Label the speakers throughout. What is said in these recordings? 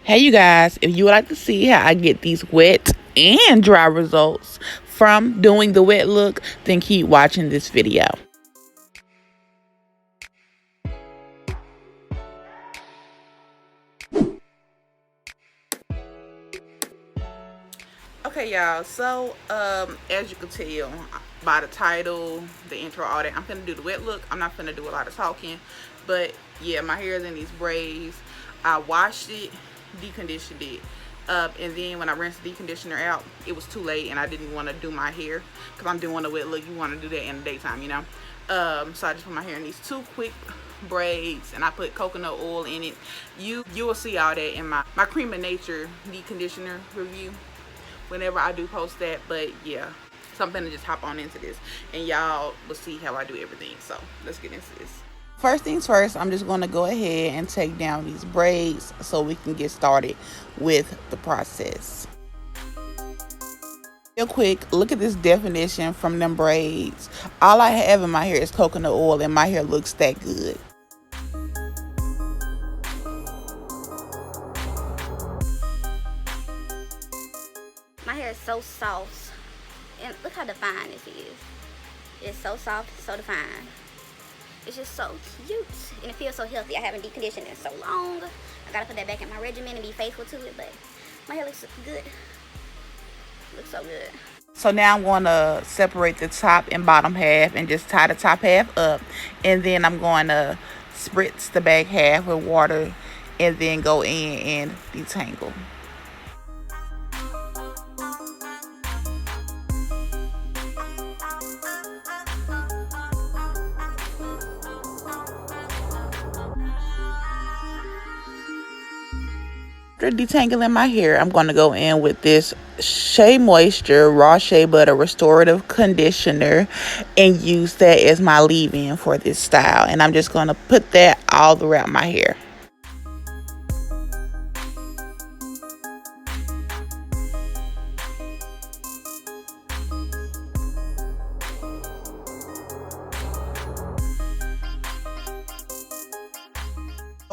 Speaker 1: Hey you guys, if you would like to see how I get these wet and dry results from doing the wet look, then keep watching this video. Okay y'all, so as you can tell by the title, the intro, all that, I'm gonna do the wet look. I'm not gonna do a lot of talking, but yeah, my hair is in these braids. I washed it, deconditioned it, and then when I rinsed the deconditioner out, it was too late and I didn't want to do my hair because I'm doing a wet look. You want to do that in the daytime, you know. So I just put my hair in these two quick braids and I put coconut oil in it. You will see all that in my Cream of Nature deconditioner review whenever I do post that. But yeah, so I'm gonna just hop on into this and y'all will see how I do everything. So let's get into this. First things first, I'm just going to go ahead and take down these braids so we can get started with the process. Real quick, look at this definition from them braids. All I have in my hair is coconut oil and my hair looks that good.
Speaker 2: My hair is so soft, and look how defined this is. It's so soft, so defined. It's just so cute, and it feels so healthy. I haven't deconditioned in so long. I gotta put that back in my regimen and be faithful to it, but my hair looks good. Looks so good.
Speaker 1: So now I'm going to separate the top and bottom half and just tie the top half up, and then I'm going to spritz the back half with water and then go in and detangle. After detangling my hair, I'm going to go in with this Shea Moisture Raw Shea Butter Restorative Conditioner and use that as my leave-in for this style. And I'm just going to put that all throughout my hair.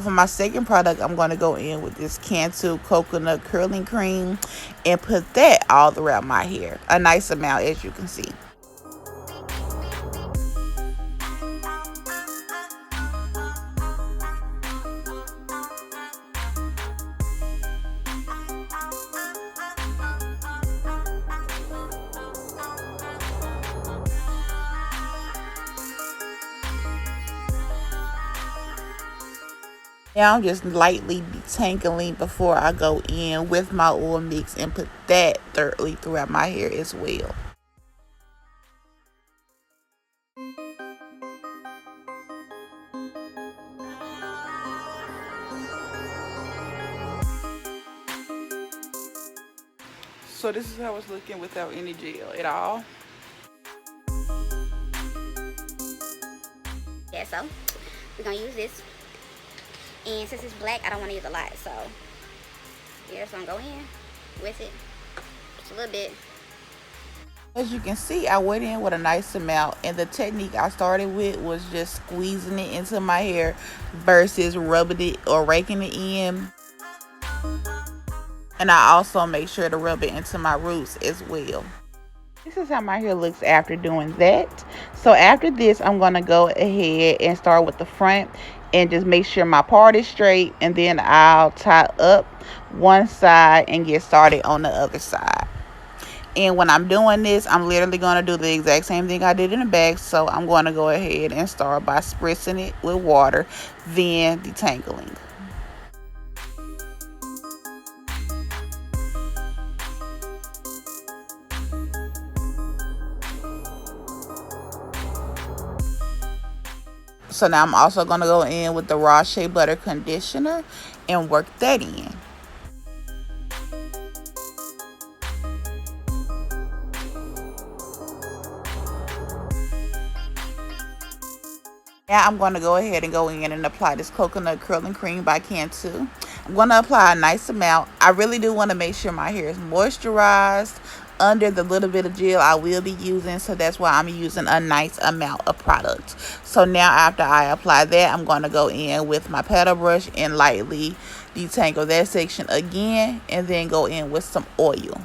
Speaker 1: For my second product, I'm going to go in with this Cantu Coconut Curling Cream and put that all throughout my hair. A nice amount, as you can see. Now I'm just lightly detangling before I go in with my oil mix and put that thoroughly throughout my hair as well. So this is how it's looking without any gel at all.
Speaker 2: Yeah, so we're gonna use this. And since it's black, I don't want to use a lot, so yeah, just gonna go in with it just a little bit.
Speaker 1: As you can see, I went in with a nice amount, and the technique I started with was just squeezing it into my hair versus rubbing it or raking it in. And I also make sure to rub it into my roots as well. This is how my hair looks after doing that. So after this, I'm going to go ahead and start with the front and just make sure my part is straight, and then I'll tie up one side and get started on the other side. And when I'm doing this, I'm literally going to do the exact same thing I did in the back. So I'm going to go ahead and start by spritzing it with water, then detangling. So now I'm also going to go in with the Raw Shea Butter Conditioner and work that in. Now I'm going to go ahead and go in and apply this Coconut Curling Cream by Cantu. want to apply a nice amount. I really do want to make sure my hair is moisturized under the little bit of gel I will be using, so that's why I'm using a nice amount of product. So now after I apply that, I'm going to go in with my paddle brush and lightly detangle that section again, and then go in with some oil.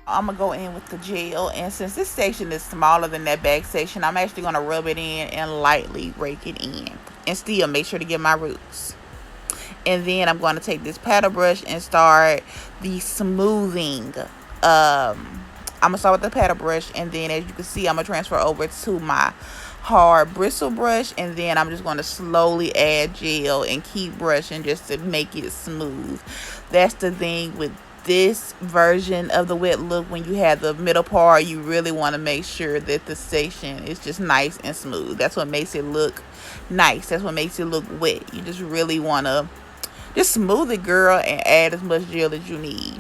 Speaker 1: I'm gonna go in with the gel, and since this section is smaller than that back section, I'm actually gonna rub it in and lightly rake it in, and still make sure to get my roots. And then I'm going to take this paddle brush and start the smoothing. I'm gonna start with the paddle brush, and then as you can see, I'm gonna transfer over to my hard bristle brush, and then I'm just going to slowly add gel and keep brushing just to make it smooth. That's the thing with this version of the wet look. When you have the middle part, you really want to make sure that the section is just nice and smooth. That's what makes it look nice. That's what makes it look wet. You just really want to just smooth it, girl, and add as much gel as you need.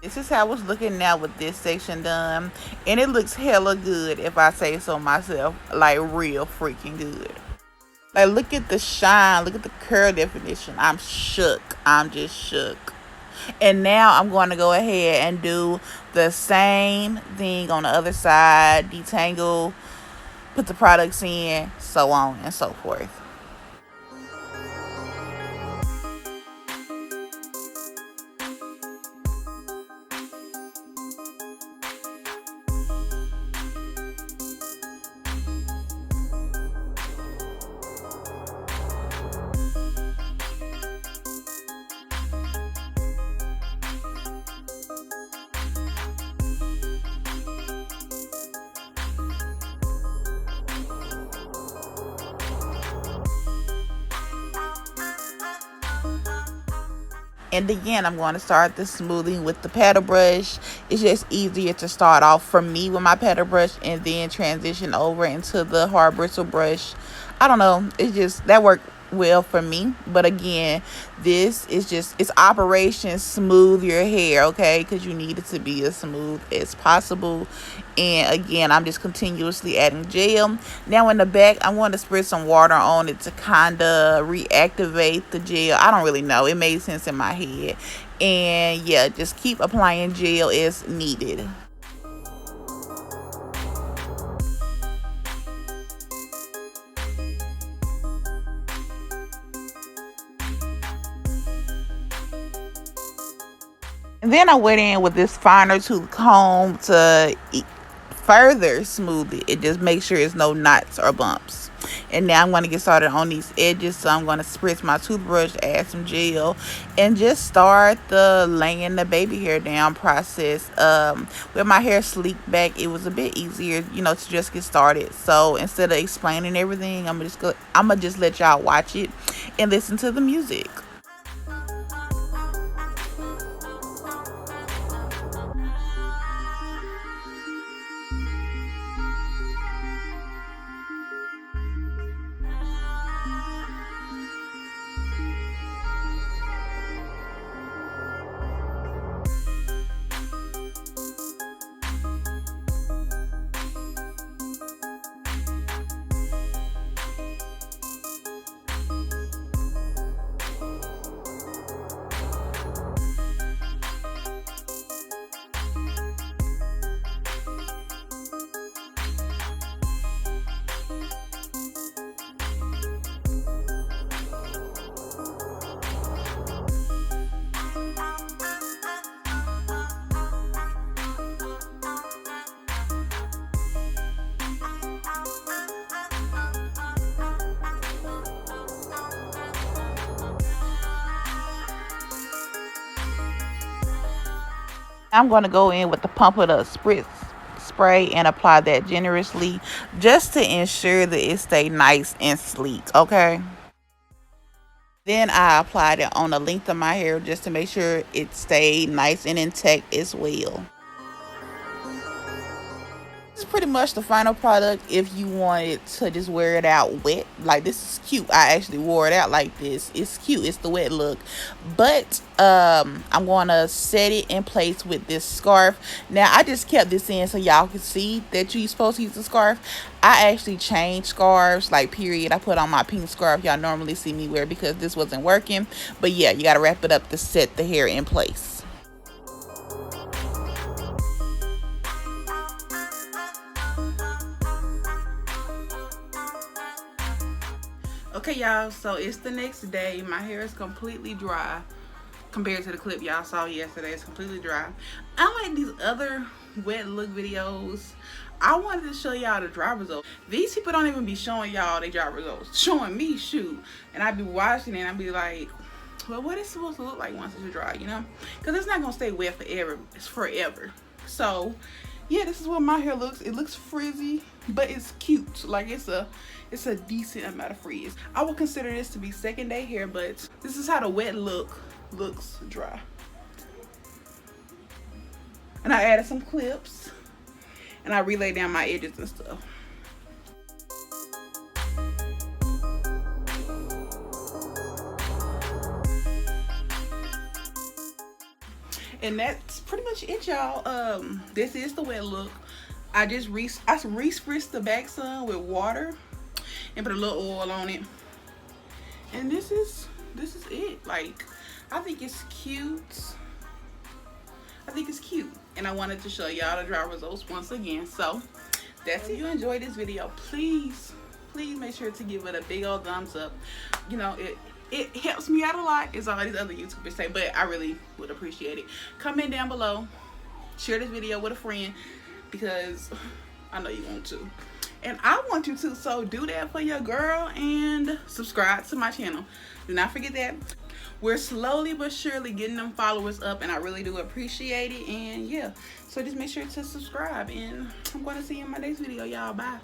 Speaker 1: This is how it's looking now with this section done, and it looks hella good if I say so myself. Like real freaking good. Like, look at the shine, look at the curl definition. I'm shook. I'm just shook. And now I'm going to go ahead and do the same thing on the other side. Detangle, put the products in, so on and so forth. And again, I'm going to start the smoothing with the paddle brush. It's just easier to start off for me with my paddle brush and then transition over into the hard bristle brush. I don't know. It's just that worked well for me. But again, this is just, it's Operation Smooth Your Hair, okay? Because you need it to be as smooth as possible. And again, I'm just continuously adding gel. Now in the back, I want to spread some water on it to kind of reactivate the gel. I don't really know. It made sense in my head. And yeah, just keep applying gel as needed. And then I went in with this finer tooth comb to further smooth it. It just makes sure there's no knots or bumps. And now I'm going to get started on these edges. So I'm going to spritz my toothbrush, add some gel, and just start the laying the baby hair down process. With my hair sleeked back, it was a bit easier, to just get started. So instead of explaining everything, I'm gonna just let y'all watch it and listen to the music. I'm going to go in with the Pump It Up Spritz spray and apply that generously just to ensure that it stay nice and sleek, okay? Then I applied it on the length of my hair just to make sure it stayed nice and intact as well. pretty much the final product if you wanted to just wear it out wet. Like, this is cute. I actually wore it out like this. It's cute. It's the wet look. But I'm going to set it in place with this scarf. Now, I just kept this in so y'all can see that you're supposed to use the scarf. I actually changed scarves, like, period. I put on my pink scarf y'all normally see me wear because this wasn't working. But yeah, you got to wrap it up to set the hair in place. Okay, y'all, so it's the next day. My hair is completely dry compared to the clip y'all saw yesterday. It's completely dry. Unlike these other wet look videos, I wanted to show y'all the dry results. These people don't even be showing y'all their dry results. Showing me, shoot. And I'd be watching it and I'd be like, well, what is it supposed to look like once it's dry, you know? Because it's not going to stay wet forever. It's forever. So, yeah, this is what my hair looks. It looks frizzy, but it's cute. Like, it's a decent amount of frizz. I would consider this to be second day hair, but this is how the wet look looks dry. And I added some clips and I relayed down my edges and stuff. And that's pretty much it, y'all. This is the wet look. I just re-spritzed the back some with water and put a little oil on it. And this is it. Like, I think it's cute. I think it's cute. And I wanted to show y'all the dry results once again. So that's it. If you enjoyed this video, please make sure to give it a big old thumbs up. You know, it helps me out a lot, as all these other YouTubers say, but I really would appreciate it. Comment down below, share this video with a friend, because I know you want to, and I want you to, so do that for your girl and subscribe to my channel. Do not forget that. We're slowly but surely getting them followers up, and I really do appreciate it. And yeah, so just make sure to subscribe, and I'm going to see you in my next video, y'all. Bye.